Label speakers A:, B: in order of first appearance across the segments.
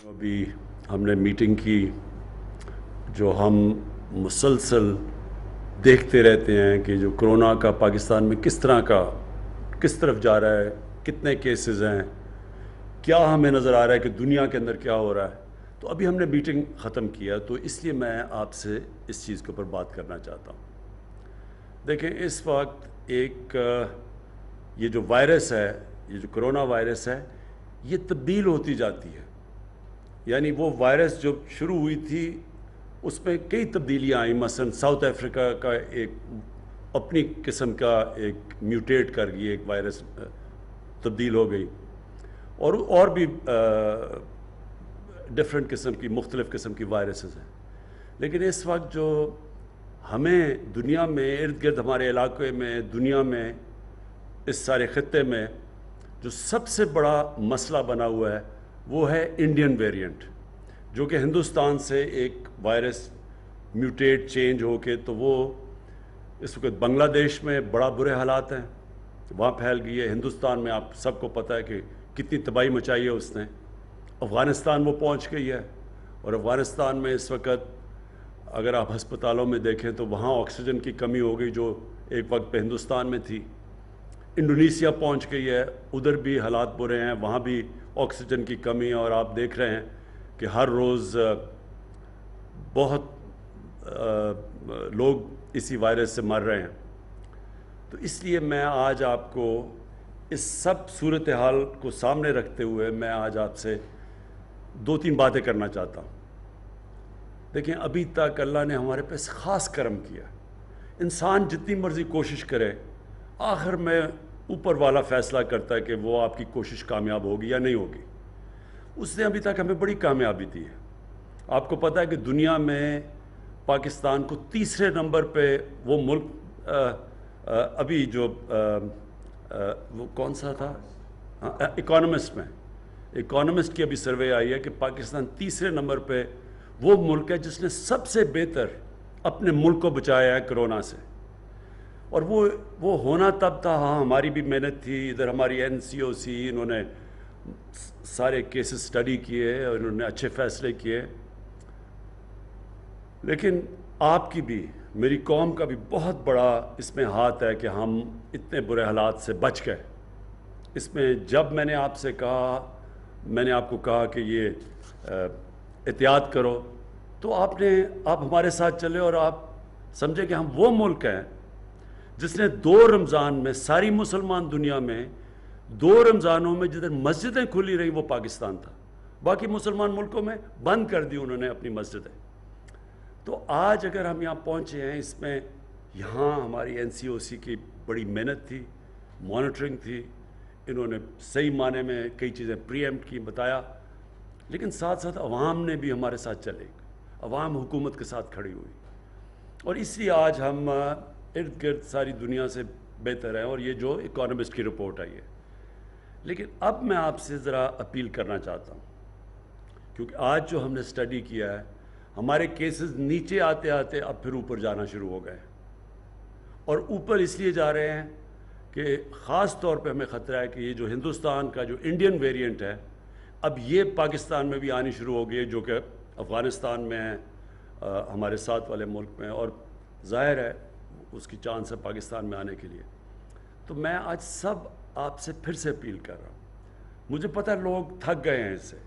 A: अभी हमने मीटिंग की जो हम मुसलसल देखते रहते हैं कि जो कोरोना का पाकिस्तान में किस तरफ जा रहा है, कितने केसेस हैं, क्या हमें नज़र आ रहा है कि दुनिया के अंदर क्या हो रहा है। तो अभी हमने मीटिंग ख़त्म किया, तो इसलिए मैं आपसे इस चीज़ के ऊपर बात करना चाहता हूँ। देखें, इस वक्त ये जो वायरस है, ये जो कोरोना वायरस है, ये तब्दील होती जाती है। यानी वो वायरस जो शुरू हुई थी उसमें कई तब्दीलियाँ आई। मसलन साउथ अफ्रीका का एक अपनी किस्म का एक म्यूटेट कर गई एक वायरस तब्दील हो गई, और भी डिफरेंट किस्म की मुख्तलिफ़ किस्म की वायरसेस हैं। लेकिन इस वक्त जो हमें दुनिया में इर्द गिर्द हमारे इलाके में, दुनिया में, इस सारे ख़त्ते में जो सबसे बड़ा मसला बना हुआ है वो है इंडियन वेरिएंट, जो कि हिंदुस्तान से एक वायरस म्यूटेट चेंज होके तो वो इस वक्त बांग्लादेश में बड़ा बुरे हालात हैं, वहाँ फैल गई है। हिंदुस्तान में आप सबको पता है कि कितनी तबाही मचाई है उसने। अफ़गानिस्तान वो पहुँच गई है, और अफ़गानिस्तान में इस वक्त अगर आप हस्पतालों में देखें तो वहाँ ऑक्सीजन की कमी हो गई जो एक वक्त पे हिंदुस्तान में थी। इंडोनेशिया पहुँच गई है, उधर भी हालात बुरे हैं, वहाँ भी ऑक्सीजन की कमी है, और आप देख रहे हैं कि हर रोज़ बहुत लोग इसी वायरस से मर रहे हैं। तो इसलिए मैं आज आपको इस सब सूरत हाल को सामने रखते हुए मैं आज आपसे 2-3 बातें करना चाहता हूँ। देखें, अभी तक अल्लाह ने हमारे पे ख़ास करम किया। इंसान जितनी मर्ज़ी कोशिश करे, आखिर में ऊपर वाला फ़ैसला करता है कि वो आपकी कोशिश कामयाब होगी या नहीं होगी। उसने अभी तक हमें बड़ी कामयाबी दी है। आपको पता है कि दुनिया में पाकिस्तान को तीसरे नंबर पे वो मुल्क अभी जो वो कौन सा था, इकोनॉमिस्ट की अभी सर्वे आई है कि पाकिस्तान तीसरे नंबर पे वो मुल्क है जिसने सबसे बेहतर अपने मुल्क को बचाया है कोरोना से। और वो होना तब था, हाँ हमारी भी मेहनत थी, इधर हमारी NCOC इन्होंने सारे केसेस स्टडी किए और इन्होंने अच्छे फैसले किए, लेकिन आपकी भी, मेरी कौम का भी बहुत बड़ा इसमें हाथ है कि हम इतने बुरे हालात से बच गए। इसमें जब मैंने आपको कहा कि ये एहतियात करो, तो आप हमारे साथ चले और आप समझे कि हम वो मुल्क हैं जिसने 2 रमज़ान में, सारी मुसलमान दुनिया में 2 रमज़ानों में जिधर मस्जिदें खुली रही वो पाकिस्तान था। बाकी मुसलमान मुल्कों में बंद कर दी उन्होंने अपनी मस्जिदें। तो आज अगर हम यहाँ पहुँचे हैं, इसमें यहाँ हमारी NCOC की बड़ी मेहनत थी, मॉनिटरिंग थी, इन्होंने सही माने में कई चीज़ें प्रीएम्प्ट की, बताया, लेकिन साथ साथ अवाम ने भी हमारे साथ चले, अवाम हुकूमत के साथ खड़ी हुई, और इसलिए आज हम इर्द गिर्द सारी दुनिया से बेहतर हैं। और ये जो इकोनॉमिस्ट की रिपोर्ट आई है, लेकिन अब मैं आपसे ज़रा अपील करना चाहता हूँ, क्योंकि आज जो हमने स्टडी किया है, हमारे केसेस नीचे आते आते अब फिर ऊपर जाना शुरू हो गए, और ऊपर इसलिए जा रहे हैं कि ख़ास तौर पे हमें ख़तरा है कि ये जो हिंदुस्तान का जो इंडियन वेरिएंट है, अब ये पाकिस्तान में भी आनी शुरू हो गई है, जो कि अफ़गानिस्तान में है, हमारे साथ वाले मुल्क में, और ज़ाहिर है उसकी चांस है पाकिस्तान में आने के लिए। तो मैं आज सब आपसे फिर से अपील कर रहा हूँ। मुझे पता है लोग थक गए हैं इससे,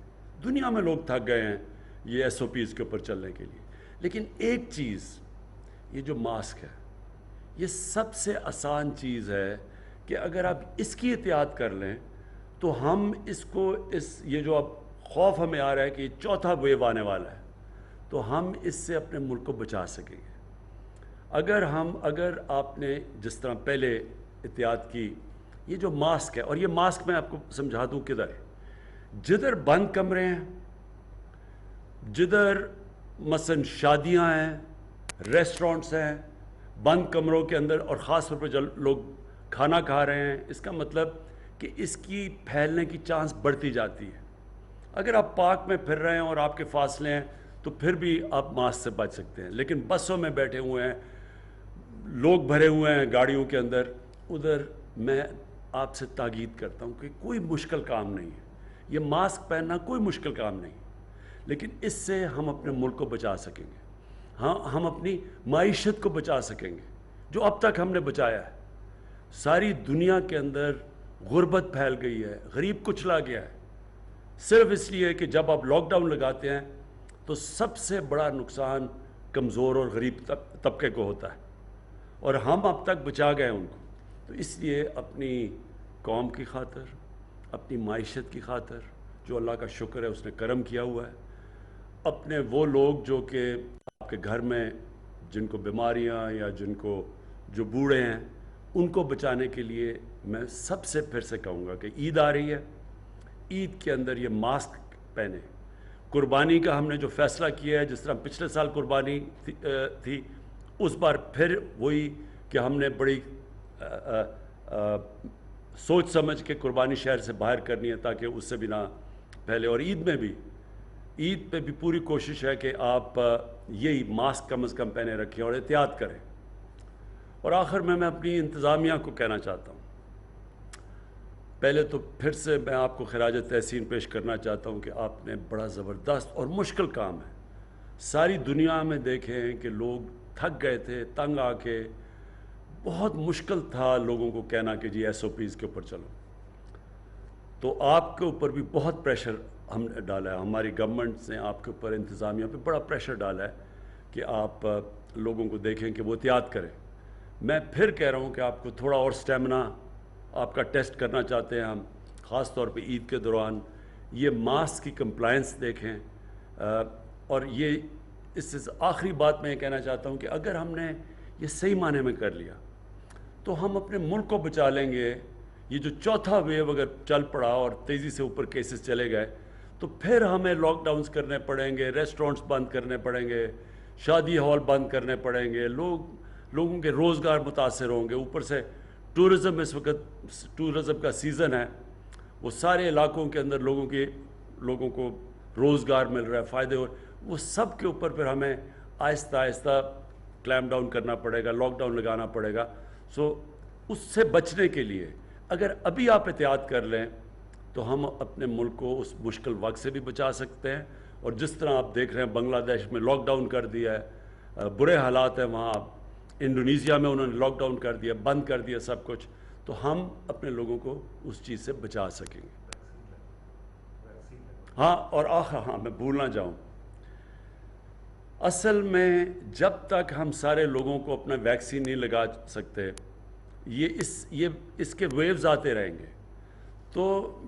A: दुनिया में लोग थक गए हैं ये SOPs के ऊपर चलने के लिए, लेकिन एक चीज़, ये जो मास्क है, ये सबसे आसान चीज़ है कि अगर आप इसकी एहतियात कर लें तो हम ये जो अब खौफ हमें आ रहा है कि चौथा वेव आने वाला है, तो हम इससे अपने मुल्क को बचा सकेंगे। अगर आपने जिस तरह पहले एहतियात की, ये जो मास्क है, और ये मास्क मैं आपको समझा दूँ किधर, जिधर बंद कमरे हैं, जिधर मसलन शादियां हैं, रेस्टोरेंट्स हैं, बंद कमरों के अंदर, और ख़ास तौर पर जब लोग खाना खा रहे हैं, इसका मतलब कि इसकी फैलने की चांस बढ़ती जाती है। अगर आप पार्क में फिर रहे हैं और आपके फासले हैं तो फिर भी आप मास्क से बच सकते हैं, लेकिन बसों में बैठे हुए हैं, लोग भरे हुए हैं गाड़ियों के अंदर, उधर मैं आपसे ताकीद करता हूँ कि कोई मुश्किल काम नहीं है, ये मास्क पहनना कोई मुश्किल काम नहीं। لیکن اس سے ہم اپنے ملک کو بچا سکیں گے. ہاں ہم اپنی معیشت کو بچا سکیں گے جو اب تک ہم نے بچایا ہے. ساری دنیا کے اندر غربت پھیل گئی ہے, غریب کچلا گیا ہے, صرف اس لیے کہ جب آپ لاک ڈاؤن لگاتے ہیں تو سب سے بڑا نقصان کمزور اور غریب طبقے کو ہوتا ہے, اور ہم اب تک بچا گئے ان کو. تو اس لیے اپنی قوم کی خاطر, اپنی معیشت کی خاطر, جو اللہ کا شکر ہے اس نے کرم کیا ہوا ہے, اپنے وہ لوگ جو کہ آپ کے گھر میں جن کو بیماریاں یا جو بوڑھے ہیں, ان کو بچانے کے لیے میں سب سے پھر سے کہوں گا کہ عید آ رہی ہے, عید کے اندر یہ ماسک پہنے. قربانی کا ہم نے جو فیصلہ کیا ہے, جس طرح پچھلے سال قربانی تھی, اس بار پھر وہی کہ ہم نے بڑی سوچ سمجھ کے قربانی شہر سے باہر کرنی ہے تاکہ اس سے بھی نہ پھیلے. اور عید پہ بھی پوری کوشش ہے کہ آپ یہی ماسک کم از کم پہنے رکھیں اور احتیاط کریں. اور آخر میں اپنی انتظامیہ کو کہنا چاہتا ہوں, پہلے تو پھر سے میں آپ کو خراج تحسین پیش کرنا چاہتا ہوں کہ آپ نے بڑا زبردست اور مشکل کام ہے. ساری دنیا میں دیکھیں کہ لوگ تھک گئے تھے, تنگ آ کے, بہت مشکل تھا لوگوں کو کہنا کہ جی SOPs کے اوپر چلو. تو آپ کے اوپر بھی بہت پریشر ہم نے ڈالا ہے, ہماری گورنمنٹ نے آپ کے اوپر, انتظامیہ پہ بڑا پریشر ڈالا ہے کہ آپ لوگوں کو دیکھیں کہ وہ احتیاط کریں. میں پھر کہہ رہا ہوں کہ آپ کو تھوڑا اور سٹیمنا آپ کا ٹیسٹ کرنا چاہتے ہیں ہم, خاص طور پہ عید کے دوران. یہ ماسک کی کمپلائنس دیکھیں. اور یہ اس سے آخری بات میں یہ کہنا چاہتا ہوں کہ اگر ہم نے یہ صحیح معنی میں کر لیا تو ہم اپنے ملک کو بچا لیں گے. یہ جو چوتھا ویو اگر چل پڑا اور تیزی سے اوپر کیسز چلے گئے تو پھر ہمیں لاک ڈاؤنز کرنے پڑیں گے, ریسٹورنٹس بند کرنے پڑیں گے, شادی ہال بند کرنے پڑیں گے, لوگوں کے روزگار متاثر ہوں گے. اوپر سے ٹورزم, اس وقت ٹورزم کا سیزن ہے, وہ سارے علاقوں کے اندر لوگوں کو روزگار مل رہا ہے, فائدے ہو, وہ سب کے اوپر پھر ہمیں آہستہ آہستہ کلیم ڈاؤن کرنا پڑے گا, لاک ڈاؤن لگانا پڑے گا. اس سے بچنے کے لیے اگر ابھی آپ احتیاط کر لیں تو ہم اپنے ملک کو اس مشکل وقت سے بھی بچا سکتے ہیں. اور جس طرح آپ دیکھ رہے ہیں بنگلہ دیش میں لاک ڈاؤن کر دیا ہے, برے حالات ہیں وہاں. انڈونیزیا میں انہوں نے لاک ڈاؤن کر دیا, بند کر دیا سب کچھ, تو ہم اپنے لوگوں کو اس چیز سے بچا سکیں گے. ہاں, اور میں بھول نہ جاؤں, اصل میں جب تک ہم سارے لوگوں کو اپنا ویکسین نہیں لگا سکتے, اس کے ویوز آتے رہیں گے. تو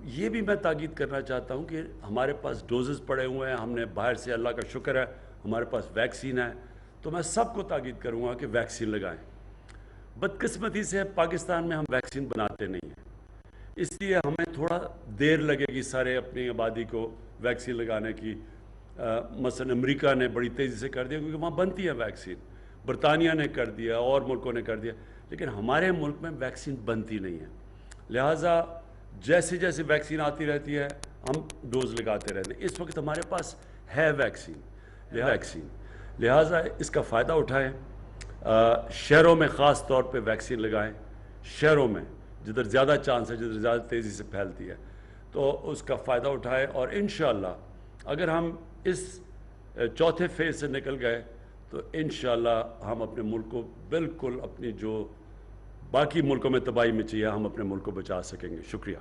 A: یہ بھی میں تاکید کرنا چاہتا ہوں کہ ہمارے پاس ڈوزز پڑے ہوئے ہیں, ہم نے باہر سے, اللہ کا شکر ہے ہمارے پاس ویکسین ہے, تو میں سب کو تاکید کروں گا کہ ویکسین لگائیں. بدقسمتی سے پاکستان میں ہم ویکسین بناتے نہیں ہیں, اس لیے ہمیں تھوڑا دیر لگے گی سارے اپنی آبادی کو ویکسین لگانے کی. مثلا امریکہ نے بڑی تیزی سے کر دیا کیونکہ وہاں بنتی ہے ویکسین, برطانیہ نے کر دیا, اور ملکوں نے کر دیا, لیکن ہمارے ملک میں ویکسین بنتی نہیں ہے. لہٰذا جیسے جیسے ویکسین آتی رہتی ہے ہم ڈوز لگاتے رہتے ہیں. اس وقت ہمارے پاس ہے ویکسین, لہٰذا اس کا فائدہ اٹھائیں. شہروں میں خاص طور پہ ویکسین لگائیں, شہروں میں جدھر زیادہ چانس ہے, جدھر زیادہ تیزی سے پھیلتی ہے, تو اس کا فائدہ اٹھائیں. اور انشاءاللہ اگر ہم اس چوتھے فیز سے نکل گئے تو انشاءاللہ ہم اپنے ملک کو بالکل اپنی جو باقی ملکوں میں تباہی مچی ہے, ہم اپنے ملک کو بچا سکیں گے. شکریہ.